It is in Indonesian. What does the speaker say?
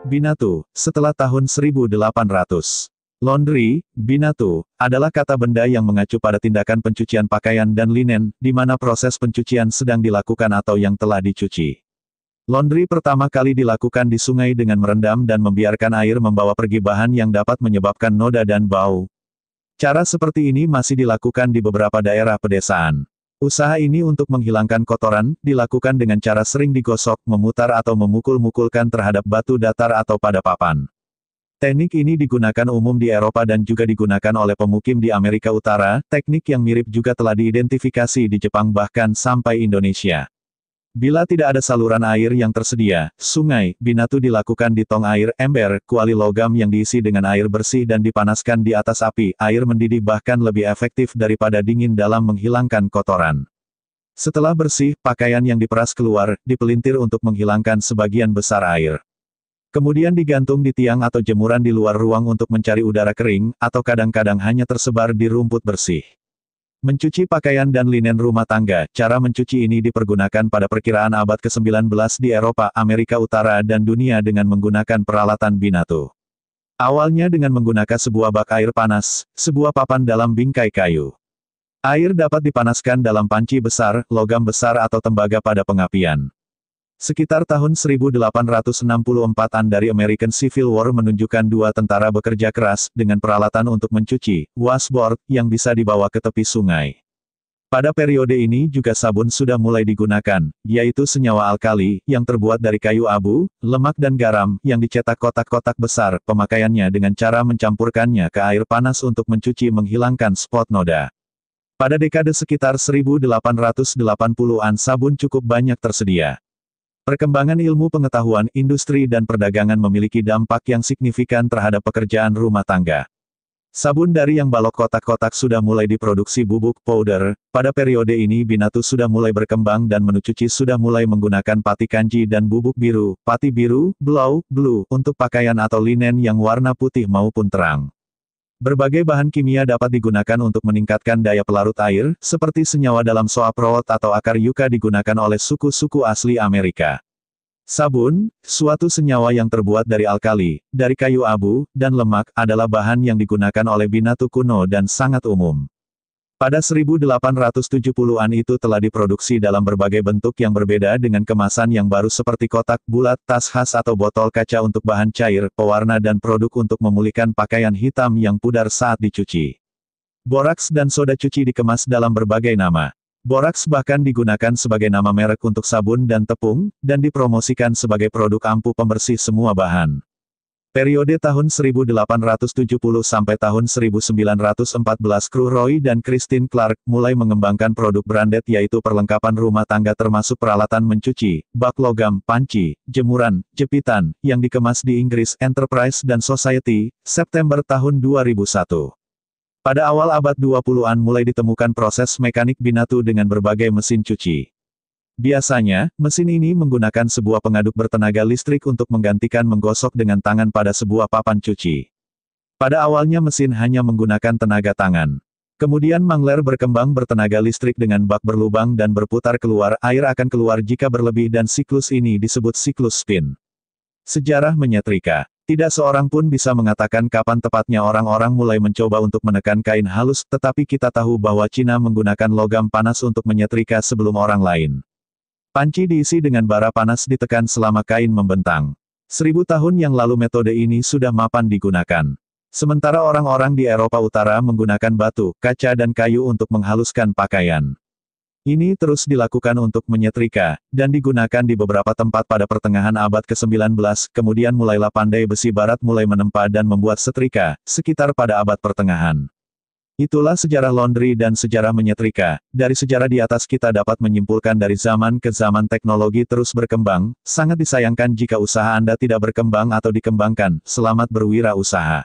Binatu, setelah tahun 1800. Laundry, binatu, adalah kata benda yang mengacu pada tindakan pencucian pakaian dan linen, di mana proses pencucian sedang dilakukan atau yang telah dicuci. Laundry pertama kali dilakukan di sungai dengan merendam dan membiarkan air membawa pergi bahan yang dapat menyebabkan noda dan bau. Cara seperti ini masih dilakukan di beberapa daerah pedesaan. Usaha ini untuk menghilangkan kotoran, dilakukan dengan cara sering digosok, memutar atau memukul-mukulkan terhadap batu datar atau pada papan. Teknik ini digunakan umum di Eropa dan juga digunakan oleh pemukim di Amerika Utara. Teknik yang mirip juga telah diidentifikasi di Jepang bahkan sampai Indonesia. Bila tidak ada saluran air yang tersedia, sungai, binatu dilakukan di tong air, ember, kuali logam yang diisi dengan air bersih dan dipanaskan di atas api. Air mendidih bahkan lebih efektif daripada dingin dalam menghilangkan kotoran. Setelah bersih, pakaian yang diperas keluar, dipelintir untuk menghilangkan sebagian besar air. Kemudian digantung di tiang atau jemuran di luar ruang untuk mencari udara kering, atau kadang-kadang hanya tersebar di rumput bersih. Mencuci pakaian dan linen rumah tangga. Cara mencuci ini dipergunakan pada perkiraan abad ke-19 di Eropa, Amerika Utara dan dunia dengan menggunakan peralatan binatu. Awalnya dengan menggunakan sebuah bak air panas, sebuah papan dalam bingkai kayu. Air dapat dipanaskan dalam panci besar, logam besar atau tembaga pada pengapian. Sekitar tahun 1864-an dari American Civil War menunjukkan dua tentara bekerja keras, dengan peralatan untuk mencuci, washboard, yang bisa dibawa ke tepi sungai. Pada periode ini juga sabun sudah mulai digunakan, yaitu senyawa alkali, yang terbuat dari kayu abu, lemak dan garam, yang dicetak kotak-kotak besar. Pemakaiannya dengan cara mencampurkannya ke air panas untuk mencuci menghilangkan spot noda. Pada dekade sekitar 1880-an sabun cukup banyak tersedia. Perkembangan ilmu pengetahuan, industri dan perdagangan memiliki dampak yang signifikan terhadap pekerjaan rumah tangga. Sabun dari yang balok kotak-kotak sudah mulai diproduksi bubuk powder. Pada periode ini binatu sudah mulai berkembang dan menu cuci sudah mulai menggunakan pati kanji dan bubuk biru, pati biru, blue, untuk pakaian atau linen yang warna putih maupun terang. Berbagai bahan kimia dapat digunakan untuk meningkatkan daya pelarut air, seperti senyawa dalam soaproat atau akar yucca digunakan oleh suku-suku asli Amerika. Sabun, suatu senyawa yang terbuat dari alkali, dari kayu abu, dan lemak, adalah bahan yang digunakan oleh binatu kuno dan sangat umum. Pada 1870-an itu telah diproduksi dalam berbagai bentuk yang berbeda dengan kemasan yang baru seperti kotak, bulat, tas khas atau botol kaca untuk bahan cair, pewarna dan produk untuk memulihkan pakaian hitam yang pudar saat dicuci. Boraks dan soda cuci dikemas dalam berbagai nama. Boraks bahkan digunakan sebagai nama merek untuk sabun dan tepung, dan dipromosikan sebagai produk ampuh pembersih semua bahan. Periode tahun 1870 sampai tahun 1914 kru Roy dan Christine Clark mulai mengembangkan produk branded yaitu perlengkapan rumah tangga termasuk peralatan mencuci, bak logam, panci, jemuran, jepitan, yang dikemas di Inggris Enterprise dan Society, September tahun 2001. Pada awal abad 20-an mulai ditemukan proses mekanik binatu dengan berbagai mesin cuci. Biasanya, mesin ini menggunakan sebuah pengaduk bertenaga listrik untuk menggantikan menggosok dengan tangan pada sebuah papan cuci. Pada awalnya mesin hanya menggunakan tenaga tangan. Kemudian mangler berkembang bertenaga listrik dengan bak berlubang dan berputar keluar, air akan keluar jika berlebih dan siklus ini disebut siklus spin. Sejarah menyetrika. Tidak seorang pun bisa mengatakan kapan tepatnya orang-orang mulai mencoba untuk menekan kain halus, tetapi kita tahu bahwa Cina menggunakan logam panas untuk menyetrika sebelum orang lain. Panci diisi dengan bara panas ditekan selama kain membentang. 1000 tahun yang lalu metode ini sudah mapan digunakan. Sementara orang-orang di Eropa Utara menggunakan batu, kaca dan kayu untuk menghaluskan pakaian. Ini terus dilakukan untuk menyetrika, dan digunakan di beberapa tempat pada pertengahan abad ke-19, kemudian mulailah pandai besi barat mulai menempa dan membuat setrika, sekitar pada abad pertengahan. Itulah sejarah laundry dan sejarah menyetrika. Dari sejarah di atas kita dapat menyimpulkan dari zaman ke zaman teknologi terus berkembang, sangat disayangkan jika usaha Anda tidak berkembang atau dikembangkan. Selamat berwirausaha.